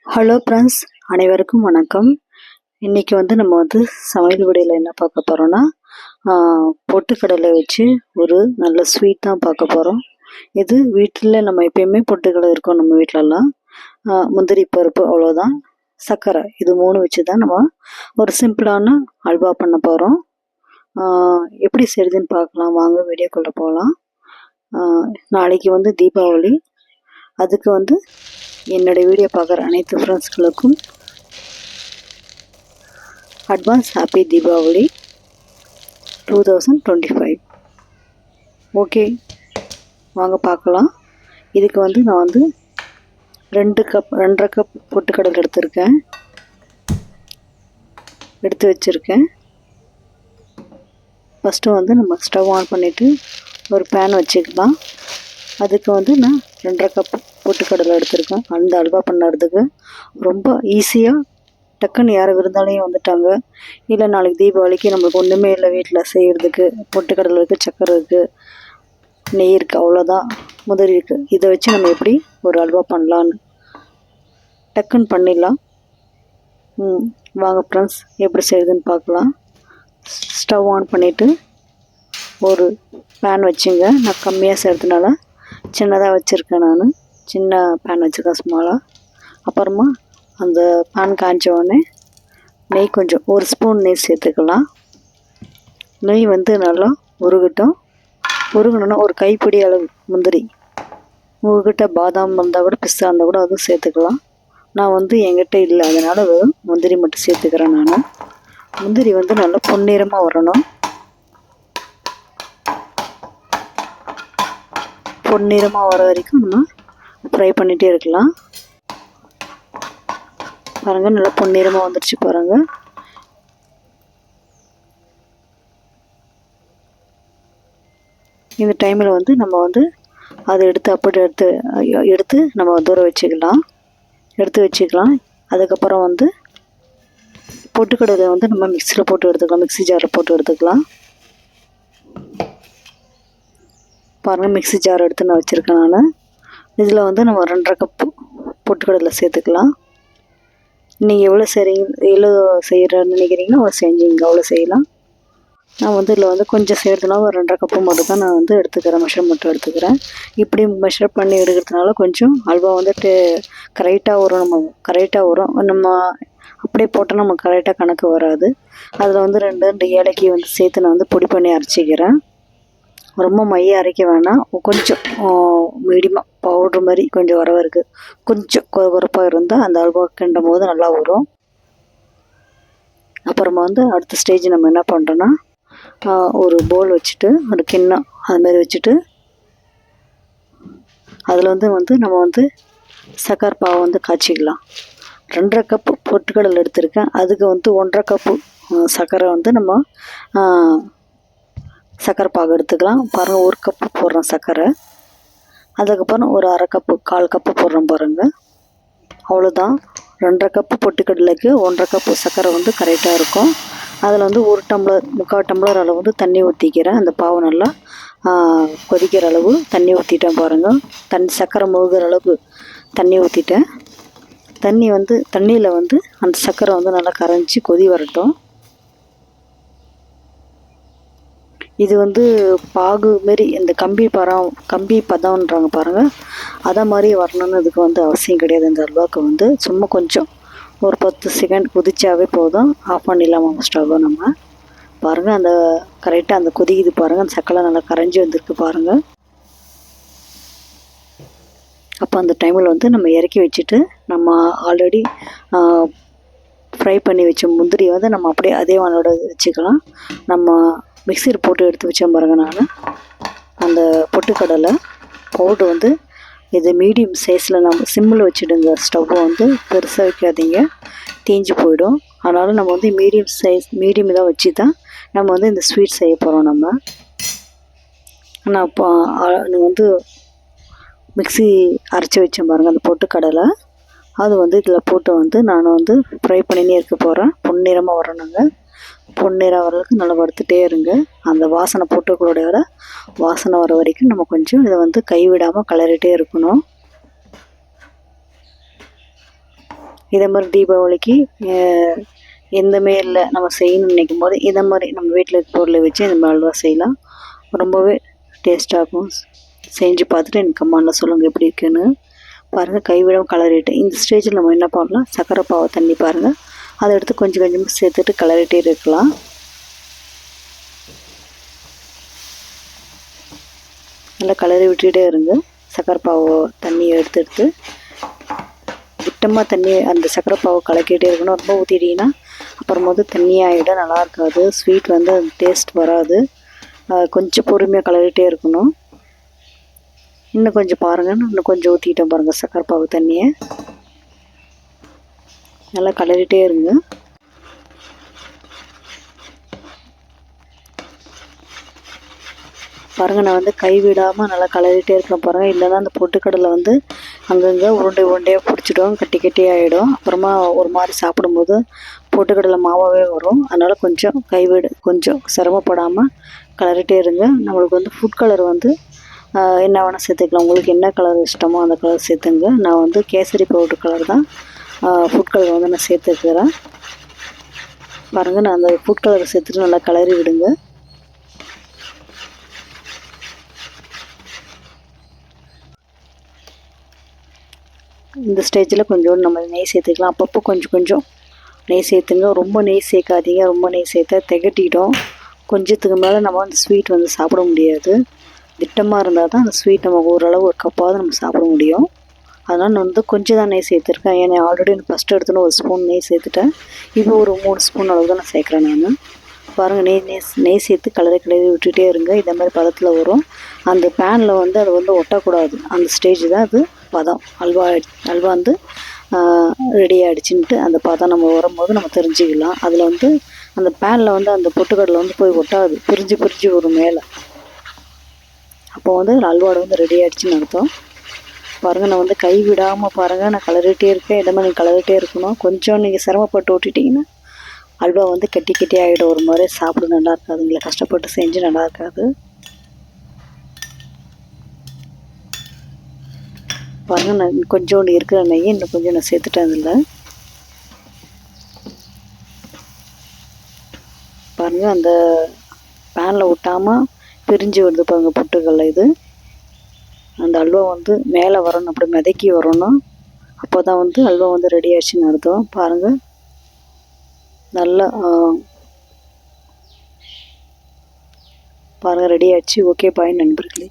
Hello friends, அனைவருக்கும் வணக்கம். இன்றைக்கி நம்ம சமையல் வீடியோவில் என்ன பார்க்க போகிறோன்னா, பொட்டுக்கடலை வச்சு ஒரு நல்ல ஸ்வீட் தான் பார்க்க போகிறோம். இது வீட்டில் நம்ம எப்பயுமே பொட்டுக்கடலை இருக்கும் நம்ம வீட்டிலலாம். முந்திரி பருப்பு அவ்வளோதான், சர்க்கரை, இது 3 வச்சு தான் நம்ம ஒரு சிம்பிளான அல்வா பண்ண போகிறோம். எப்படி செய்யுதுன்னு பார்க்கலாம் வாங்க, வீடியோக்குள்ளே போகலாம். நாளைக்கு தீபாவளி. அதுக்கு என்னுடைய வீடியோ பார்க்குற அனைத்து ஃப்ரெண்ட்ஸ்களுக்கும் அட்வான்ஸ் ஹாப்பி தீபாவளி 2025. ஓகே, வாங்க பார்க்கலாம். இதுக்கு நான் 2.5 கப் பொட்டுக்கடலை எடுத்து வச்சுருக்கேன். ஃபஸ்ட்டு நம்ம ஸ்டவ் ஆன் பண்ணிவிட்டு ஒரு பேன் வச்சுக்கலாம். அதுக்கு நான் 2.5 கப் பொட்டுக்கடலை எடுத்திருக்கேன். அந்த அல்வா பண்ணுறதுக்கு ரொம்ப ஈஸியாக, டக்குன்னு யாரும் விருந்தாலையும் வந்துட்டாங்க, இல்லை நாளைக்கு தீபாவளிக்கு நம்மளுக்கு ஒன்றுமே இல்லை வீட்டில் செய்கிறதுக்கு, பொட்டுக்கடலை இருக்குது, சக்கரை இருக்குது, நெய் இருக்குது, அவ்வளோதான், முந்திரி இருக்குது, இதை வச்சு நம்ம எப்படி ஒரு அல்வா பண்ணலான்னு டக்குன்னு பண்ணிடலாம். வாங்க ஃப்ரெண்ட்ஸ், எப்படி செய்யுதுன்னு பார்க்கலாம். ஸ்டவ் ஆன் பண்ணிவிட்டு ஒரு பேன் வச்சுங்க. நான் கம்மியாக செய்கிறதுனால சின்னதாக வச்சுருக்கேன். நான் சின்ன பேன் வச்சுருக்கேன், ஸ்மாலாக. அப்புறமா அந்த பேன் காய்ச்ச உடனே நெய் கொஞ்சம், 1 ஸ்பூன் நெய் சேர்த்துக்கலாம். நெய் நல்லா உருகணுன்னா ஒரு கைப்பிடி அளவு முந்திரி, உங்கள்கிட்ட பாதாம் இருந்தால் கூட, பிஸ்தா இருந்தால் கூட அதுவும் சேர்த்துக்கலாம். நான் என்கிட்ட இல்லை, அதனால் வெறும் முந்திரி மட்டும் சேர்த்துக்கிறேன். நான் முந்திரி நல்லா பொன்னிறமாக வரணும். பொன்னிறமாக வர வரைக்கும் நம்ம ஃப்ரை பண்ணிகிட்டே இருக்கலாம். பாருங்கள், நல்லா பொன்னிறமாக வந்துடுச்சு பாருங்கள். இந்த டைமில் நம்ம அதை எடுத்து நம்ம தூர வச்சுக்கலாம். அதுக்கப்புறம் பொட்டுக்கடலை நம்ம மிக்சியில் போட்டு எடுத்துக்கலாம். மிக்சி ஜாரில் போட்டு எடுத்துக்கலாம். பாருங்கள், மிக்சி ஜார் எடுத்து நான் வச்சுருக்கேன். நான் இதில் நம்ம 2.5 கப்பு பொட்டுக்கடலை சேர்த்துக்கலாம். நீங்கள் எவ்வளோ செய்கிறேன்னு நினைக்கிறீங்கன்னா அவ்வளோ செஞ்சுங்க, அவ்வளோ செய்யலாம். நான் இதில் கொஞ்சம் செய்கிறதுனால ஒரு 2.5 கப்பு மட்டும் தான் நான் எடுத்துக்கிறேன், மெஷர்மெண்ட் எடுத்துக்கிறேன். இப்படி மெஷர் பண்ணி எடுக்கிறதுனால கொஞ்சம் அல்வா கரெக்டாக வரும். நம்ம அப்படியே போட்டால் நமக்கு கரெக்டாக கணக்கு வராது. அதில் 2 ஏலக்காய் சேர்த்து நான் பொடி பண்ணி அரைச்சிக்கிறேன். ரொம்ப மைய அரைக்க வேணாம், கொஞ்சம் மீடியமாக பவுட்ரு மாதிரி கொஞ்சம் இருக்குது. கொஞ்சம் குறப்பாக இருந்தால் அந்த அல்வா கிண்டும் போது நல்லா வரும். அப்புறமா அடுத்த ஸ்டேஜ் நம்ம என்ன பண்ணுறோன்னா, ஒரு பவுல் வச்சுட்டு, ஒரு கிண்ணம் அதுமாரி வச்சுட்டு, அதில் நம்ம சக்கரை பாவை காய்ச்சிக்கலாம். 2.5 கப்பு பொட்டுக்கடலை எடுத்திருக்கேன். அதுக்கு 1.5 கப்பு சர்க்கரை நம்ம சர்க்கரை பாகு எடுத்துக்கலாம். பாருங்கள், 1 கப்பு போடுறோம் சர்க்கரை. அதுக்கப்புறம் ஒரு 1/2 கப்பு, 1/4 கப்பு போடுறோம் பாருங்கள். அவ்வளோதான். 2.5 கப்பு பொட்டுக்கடலைக்கு 1.5 கப்பு சர்க்கரை கரெக்டாக இருக்கும். அதில் 1 டம்ளர், 3/4 டம்ளர் அளவு தண்ணி ஊற்றிக்கிறேன். அந்த பாவு நல்லா கொதிக்கிற அளவு தண்ணி ஊற்றிட்டேன் பாருங்கள். சர்க்கரை முழுகிற அளவுக்கு தண்ணி ஊற்றிட்டேன். தண்ணியில் அந்த சர்க்கரை நல்லா கரைஞ்சி கொதி வரட்டும். இது பாகு மாரி, இந்த கம்பி பதம்ன்றாங்க பாருங்கள், அதை மாதிரி வரணும்னு இதுக்கு அவசியம் கிடையாது. இந்த அல்வாவுக்கு சும்மா கொஞ்சம் ஒரு 10 செகண்ட் கொதிச்சாவே போதும். ஆஃப் பண்ணிடலாம் ஸ்டவ்வை நம்ம. பாருங்கள், அந்த கரெக்டாக அந்த கொதிக்குது பாருங்கள். அந்த சக்கரை நல்லா கரைஞ்சி வந்திருக்கு பாருங்கள். அப்போ அந்த டைமில் நம்ம இறக்கி வச்சுட்டு, நம்ம ஆல்ரெடி ஃப்ரை பண்ணி வச்ச முந்திரி நம்ம அப்படியே அதே வானோட வச்சுக்கலாம். நம்ம மிக்சியில் போட்டு எடுத்து வச்சேன் பாருங்கள். நான் அந்த பொட்டுக்கடலை பவுட்ரு இது மீடியம் சைஸில் நம்ம சிம்மில் வச்சுடுங்க. ஸ்டவ்வை பெருசாக வைக்காதீங்க, தீஞ்சு போயிடும். அதனால் நம்ம மீடியம் இதாக வச்சு தான் நம்ம இந்த ஸ்வீட் செய்ய போகிறோம். நான் இப்போ மிக்சி அரைச்சி வச்சேன் பாருங்கள் அந்த பொட்டுக்கடலை. அது இதில் போட்டு நான் ஃப்ரை பண்ணினே இருக்க போகிறேன். பொன்னிறமாக வரணுங்க. பொன்னிறம் வரதுக்கு நல்லா வறுத்துட்டே இருங்க. அந்த வாசனை பொட்டுக்கடலையோட வாசனை வர வரைக்கும் நம்ம கொஞ்சம் இதை கைவிடாமல் கிளறிட்டே இருக்கணும். இதே மாதிரி தீபாவளிக்கு எந்தமே இல்லை நம்ம செய்யணும்னு நினைக்கும் போது இதை மாதிரி நம்ம வீட்டில் இருக்க பொருளை வச்சு இந்த மாதிரி அல்வா செய்யலாம். ரொம்பவே டேஸ்ட்டாக இருக்கும். செஞ்சு பார்த்துட்டு எனக்கு கமெண்டில் சொல்லுங்கள் எப்படி இருக்குன்னு. பாருங்கள் கைவிடாமல் கலரிட்டு இந்த ஸ்டேஜில் நம்ம என்ன பண்ணலாம், சர்க்கரை பாவை தண்ணி பாருங்கள் அதை எடுத்து கொஞ்சம் கொஞ்சமாக சேர்த்துட்டு கலரிட்டே இருக்கலாம். நல்லா கலரி விட்டுகிட்டே இருங்க. சர்க்கரை பாவை தண்ணியை எடுத்து திட்டமாக தண்ணி அந்த சர்க்கரை பாவை கலக்கிட்டே இருக்கணும். ரொம்ப ஊற்றிட்டிங்கன்னா அப்புறமோது தண்ணியாகிடும், நல்லா இருக்காது. ஸ்வீட் வந்து டேஸ்ட் வராது. கொஞ்சம் பொறுமையாக கலரிட்டே இருக்கணும். இன்னும் கொஞ்சம் பாருங்கள், இன்னும் கொஞ்சம் ஊற்றிட்டோம் பாருங்கள் சர்க்கரை பாவு தண்ணியை. நல்லா கலரிட்டே இருங்க. பாருங்கள் நான் வந்து கைவிடாமல் நல்லா கலரிட்டே இருக்கேன் பாருங்கள். இல்லைன்னா அந்த பொட்டுக்கடலை வந்து அங்கங்கே உருண்டையாக பிடிச்சிடும், கட்டி கட்டி ஆகிடும். அப்புறமா ஒரு மாதிரி சாப்பிடும்போது பொட்டுக்கடலை மாவாகவே வரும். அதனால் கொஞ்சம் சிரமப்படாமல் கலரிட்டே இருங்க. நம்மளுக்கு வந்து ஃபுட் கலர் வந்து என்ன வேணால் சேர்த்துக்கலாம். உங்களுக்கு என்ன கலர் இஷ்டமோ அந்த கலர் சேர்த்துங்க. நான் வந்து கேசரி பவுடர் கலர் தான் ஃபுட் கலர் வந்து நான் சேர்த்துக்கிறேன். பாருங்கள் நான் அந்த ஃபுட் கலரை சேர்த்துட்டு நல்லா கலரி விடுங்க. இந்த ஸ்டேஜில் கொஞ்சோண்டு நம்ம நெய் சேர்த்துக்கலாம். அப்பப்போ கொஞ்சம் நெய் சேர்த்துங்க. ரொம்ப நெய் சேர்க்காதீங்க. ரொம்ப நெய் சேர்த்தா திகட்டிடும். கொஞ்சத்துக்கு மேலே நம்ம அந்த ஸ்வீட் வந்து சாப்பிட முடியாது. திட்டமாக இருந்தால் தான் அந்த ஸ்வீட் நம்ம ஓரளவு ஒரு கப்பாவது நம்ம சாப்பிட முடியும். அதனால் நான் வந்து கொஞ்சம் தான் நெய் சேர்த்துருக்கேன். ஏன்னா ஆல்ரெடி நான் ஃபஸ்ட்டு எடுத்துன்னு ஒரு ஸ்பூன் நெய் சேர்த்துட்டேன். இப்போ ஒரு 3 ஸ்பூன் அளவு தான் நான் சேர்க்குறேன் நான். பாருங்கள் நெய் சேர்த்து கலரி விட்டுகிட்டே இருங்க. இந்த மாதிரி பதத்தில் வரும். அந்த பேனில் வந்து அது வந்து ஒட்டக்கூடாது. அந்த ஸ்டேஜ் தான் அது பதம். அல்வா வந்து ரெடி ஆகிடுச்சின்ட்டு அந்த பதம் நம்ம வரும்போது நம்ம தெரிஞ்சுக்கலாம். அதில் வந்து அந்த பேனில் வந்து அந்த பொட்டுக்கடலை வந்து போய் ஒட்டாது, பிரிஞ்சு வரும் மேலே. அப்போ வந்து அல்வாடை வந்து ரெடி ஆகிடுச்சின்னு அர்த்தம். பாருங்கள் நான் வந்து கை விடாமல் பாருங்கள் நான் கலரிட்டே இருக்கேன். இதை மாதிரி கலரிட்டே இருக்கணும். கொஞ்சம் நீங்கள் சிரமப்பட்டு விட்டுட்டிங்கன்னா அல்வா வந்து கட்டி ஆகிடும். ஒரு மாதிரி சாப்பிட நல்லா இருக்காதுங்களா, கஷ்டப்பட்டு செஞ்சு நல்லா இருக்காது. பாருங்கள் நான் கொஞ்சோண்டு இருக்கிற நெய் இன்னும் கொஞ்சம் நான் சேர்த்துட்டேன். அதில் பாருங்கள் அந்த பேனில் விட்டாமல் பிரிஞ்சு வருது பாருங்கள் பொட்டுக்கடலை. இது அந்த அல்வா வந்து மேலே வரணும், அப்படி மிதக்கி வரணும். அப்போ தான் வந்து அல்வா வந்து ரெடி ஆகிடுச்சின்னு அர்த்தம். பாருங்கள் நல்லா பாருங்கள் ரெடி ஆகிடுச்சு. ஓகே பாய் நண்பர்களே.